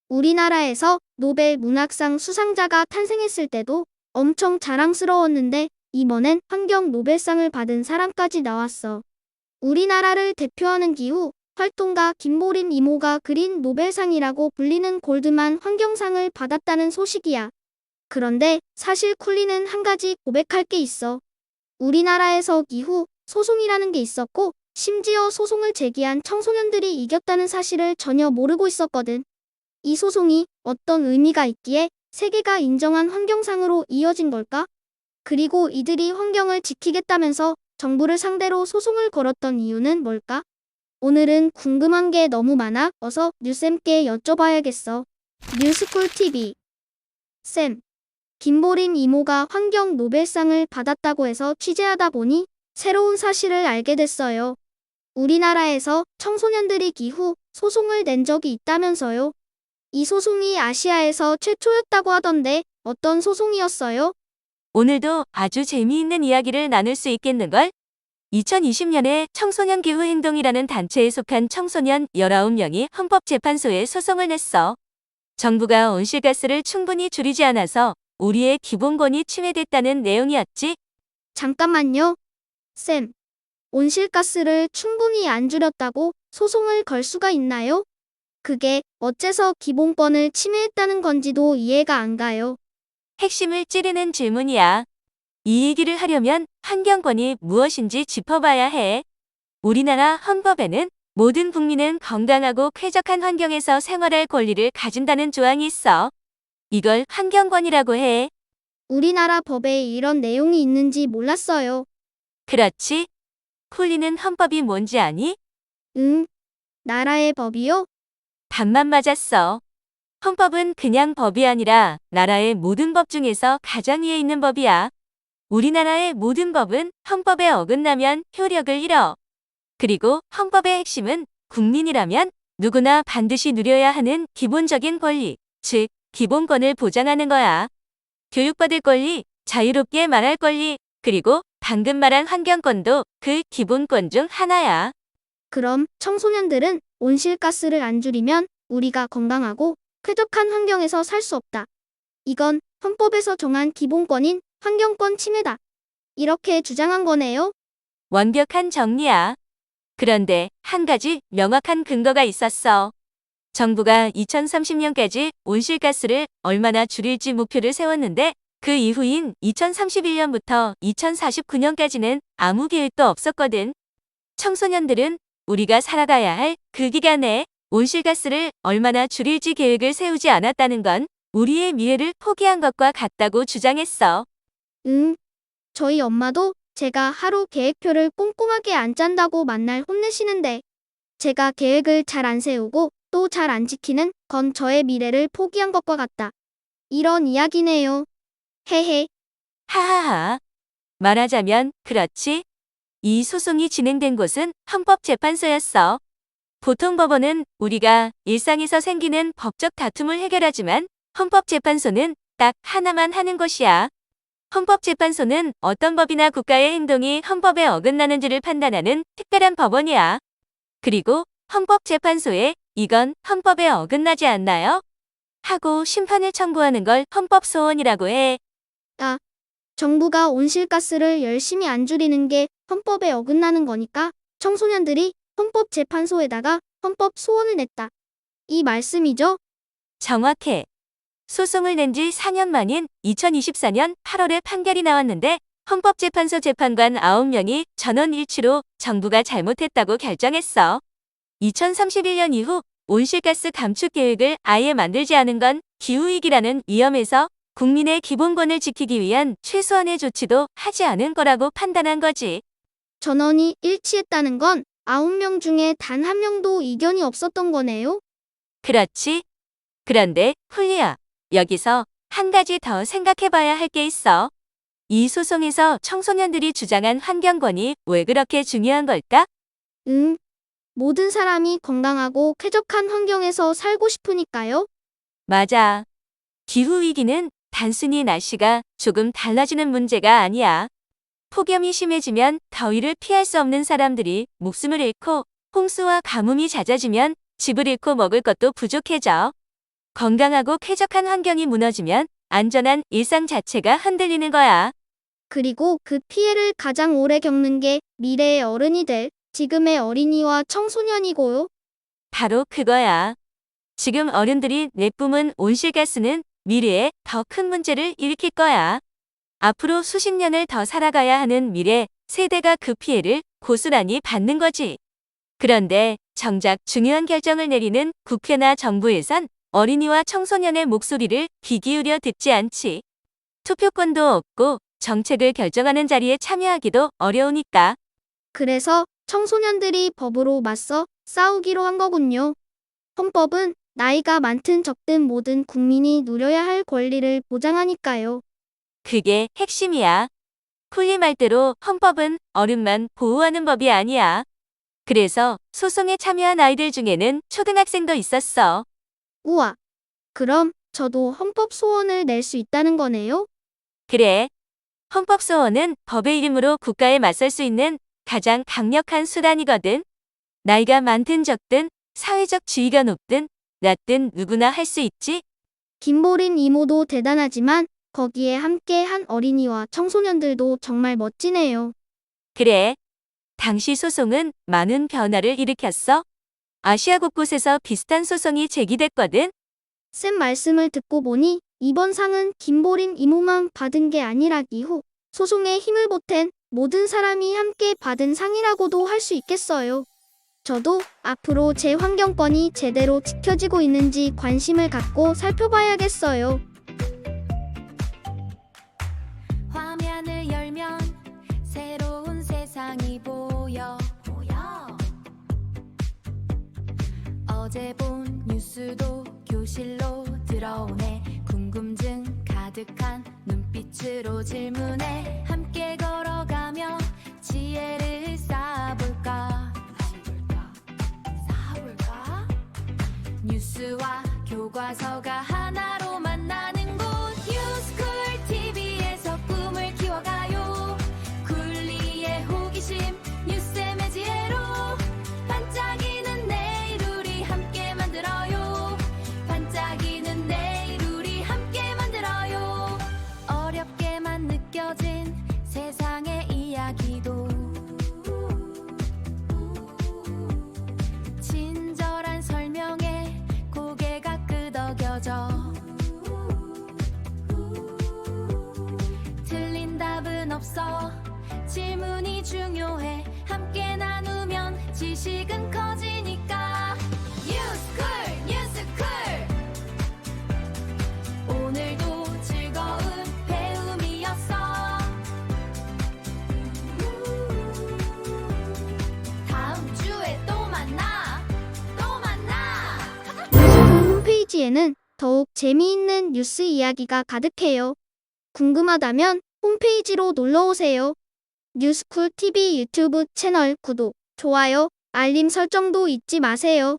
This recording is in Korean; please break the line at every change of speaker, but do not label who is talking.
우리나라에서 노벨 문학상 수상자가 탄생했을 때도 엄청 자랑스러웠는데 이번엔 환경 노벨상을 받은 사람까지 나왔어. 우리나라를 대표하는 기후 활동가 김보림 이모가 그린 노벨상이라고 불리는 골드만 환경상을 받았다는 소식이야. 그런데 사실 쿨리는 한 가지 고백할 게 있어. 우리나라에서 기후 소송이라는 게 있었고 심지어 소송을 제기한 청소년들이 이겼다는 사실을 전혀 모르고 있었거든. 이 소송이 어떤 의미가 있기에 세계가 인정한 환경상으로 이어진 걸까? 그리고 이들이 환경을 지키겠다면서 정부를 상대로 소송을 걸었던 이유는 뭘까? 오늘은 궁금한 게 너무 많아 어서 뉴쌤께 여쭤봐야겠어. 뉴스쿨 TV. 쌤, 김보림 이모가 환경 노벨상을 받았다고 해서 취재하다 보니 새로운 사실을 알게 됐어요. 우리나라에서 청소년들이 기후 소송을 낸 적이 있다면서요. 이 소송이 아시아에서 최초였다고 하던데 어떤 소송이었어요?
오늘도 아주 재미있는 이야기를 나눌 수 있겠는걸? 2020년에 청소년 기후 행동이라는 단체에 속한 청소년 19명이 헌법재판소에 소송을 냈어. 정부가 온실가스를 충분히 줄이지 않아서 우리의 기본권이 침해됐다는 내용이었지.
잠깐만요. 쌤, 온실가스를 충분히 안 줄였다고 소송을 걸 수가 있나요? 그게 어째서 기본권을 침해했다는 건지도 이해가 안 가요.
핵심을 찌르는 질문이야. 이 얘기를 하려면 환경권이 무엇인지 짚어봐야 해. 우리나라 헌법에는 모든 국민은 건강하고 쾌적한 환경에서 생활할 권리를 가진다는 조항이 있어. 이걸 환경권이라고 해.
우리나라 법에 이런 내용이 있는지 몰랐어요.
그렇지? 쿨리는 헌법이 뭔지 아니?
응, 나라의 법이요?
답만 맞았어. 헌법은 그냥 법이 아니라 나라의 모든 법 중에서 가장 위에 있는 법이야. 우리나라의 모든 법은 헌법에 어긋나면 효력을 잃어. 그리고 헌법의 핵심은 국민이라면 누구나 반드시 누려야 하는 기본적인 권리, 즉 기본권을 보장하는 거야. 교육받을 권리, 자유롭게 말할 권리, 그리고 방금 말한 환경권도 그 기본권 중 하나야.
그럼 청소년들은 온실가스를 안 줄이면 우리가 건강하고 쾌적한 환경에서 살 수 없다. 이건 헌법에서 정한 기본권인 환경권 침해다. 이렇게 주장한 거네요.
완벽한 정리야. 그런데 한 가지 명확한 근거가 있었어. 정부가 2030년까지 온실가스를 얼마나 줄일지 목표를 세웠는데 그 이후인 2031년부터 2049년까지는 아무 계획도 없었거든. 청소년들은 우리가 살아가야 할 그 기간에 온실가스를 얼마나 줄일지 계획을 세우지 않았다는 건 우리의 미래를 포기한 것과 같다고 주장했어.
저희 엄마도 제가 하루 계획표를 꼼꼼하게 안 짠다고 만날 혼내시는데 제가 계획을 잘 안 세우고 또 잘 안 지키는 건 저의 미래를 포기한 것과 같다. 이런 이야기네요. 헤헤.
하하하. 말하자면 그렇지. 이 소송이 진행된 곳은 헌법재판소였어. 보통 법원은 우리가 일상에서 생기는 법적 다툼을 해결하지만 헌법재판소는 딱 하나만 하는 것이야. 헌법재판소는 어떤 법이나 국가의 행동이 헌법에 어긋나는지를 판단하는 특별한 법원이야. 그리고 헌법재판소에 이건 헌법에 어긋나지 않나요? 하고 심판을 청구하는 걸 헌법소원이라고 해.
정부가 온실가스를 열심히 안 줄이는 게 헌법에 어긋나는 거니까 청소년들이 헌법재판소에다가 헌법 소원을 냈다. 이 말씀이죠?
정확해. 소송을 낸 지 4년 만인 2024년 8월에 판결이 나왔는데 헌법재판소 재판관 9명이 전원 일치로 정부가 잘못했다고 결정했어. 2031년 이후 온실가스 감축 계획을 아예 만들지 않은 건 기후위기라는 위험에서 국민의 기본권을 지키기 위한 최소한의 조치도 하지 않은 거라고 판단한 거지.
전원이 일치했다는 건 9명 중에 단 1명도 이견이 없었던 거네요?
그렇지. 그런데 훌리야, 여기서 한 가지 더 생각해 봐야 할 게 있어. 이 소송에서 청소년들이 주장한 환경권이 왜 그렇게 중요한 걸까?
모든 사람이 건강하고 쾌적한 환경에서 살고 싶으니까요.
맞아. 기후위기는 단순히 날씨가 조금 달라지는 문제가 아니야. 폭염이 심해지면 더위를 피할 수 없는 사람들이 목숨을 잃고 홍수와 가뭄이 잦아지면 집을 잃고 먹을 것도 부족해져. 건강하고 쾌적한 환경이 무너지면 안전한 일상 자체가 흔들리는 거야.
그리고 그 피해를 가장 오래 겪는 게 미래의 어른이 될 지금의 어린이와 청소년이고요.
바로 그거야. 지금 어른들이 내뿜은 온실가스는 미래에 더 큰 문제를 일으킬 거야. 앞으로 수십 년을 더 살아가야 하는 미래 세대가 그 피해를 고스란히 받는 거지. 그런데 정작 중요한 결정을 내리는 국회나 정부에선 어린이와 청소년의 목소리를 귀 기울여 듣지 않지. 투표권도 없고 정책을 결정하는 자리에 참여하기도 어려우니까.
그래서 청소년들이 법으로 맞서 싸우기로 한 거군요. 헌법은 나이가 많든 적든 모든 국민이 누려야 할 권리를 보장하니까요.
그게 핵심이야. 쿨리 말대로 헌법은 어른만 보호하는 법이 아니야. 그래서 소송에 참여한 아이들 중에는 초등학생도 있었어.
우와, 그럼 저도 헌법 소원을 낼 수 있다는 거네요?
그래. 헌법소원은 법의 이름으로 국가에 맞설 수 있는 가장 강력한 수단이거든. 나이가 많든 적든 사회적 지위가 높든 낮든 누구나 할 수 있지.
김보린 이모도 대단하지만 거기에 함께 한 어린이와 청소년들도 정말 멋지네요.
그래. 당시 소송은 많은 변화를 일으켰어. 아시아 곳곳에서 비슷한 소송이 제기됐거든.
쌤 말씀을 듣고 보니 이번 상은 김보린 이모만 받은 게 아니라 이후 소송에 힘을 보탠 모든 사람이 함께 받은 상이라고도 할 수 있겠어요. 저도 앞으로 제 환경권이 제대로 지켜지고 있는지 관심을 갖고 살펴봐야겠어요.
화면을 열면 새로운 세상이 보여. 어제 본 뉴스도 교실로 들어오네. 궁금증 가득한 눈빛으로 질문해. 함께 걸어가며 지혜를 쌓아볼까? 뉴스와 교과서가 하나로 만나는 곳. 뉴스쿨 TV에서 꿈을 키워가요. 쿨리의 호기심 뉴스의 매지혜로 반짝이는 내일 우리 함께 만들어요. 반짝이는 내일 우리 함께 만들어요. 어렵게만 느껴진 세상의 이야기도 친절한 설명에 고개가 끄덕여져. 틀린 답은 없어. 질문이 중요해. 함께 나누면 지식은 커지니까. 뉴스쿨 뉴스쿨 오늘도 즐거운 배움이었어. 다음 주에 또 만나. 또 만나.
뉴스쿨 홈페이지에는 더욱 재미있는 뉴스 이야기가 가득해요. 궁금하다면 홈페이지로 놀러오세요. 뉴스쿨 TV 유튜브 채널 구독, 좋아요, 알림 설정도 잊지 마세요.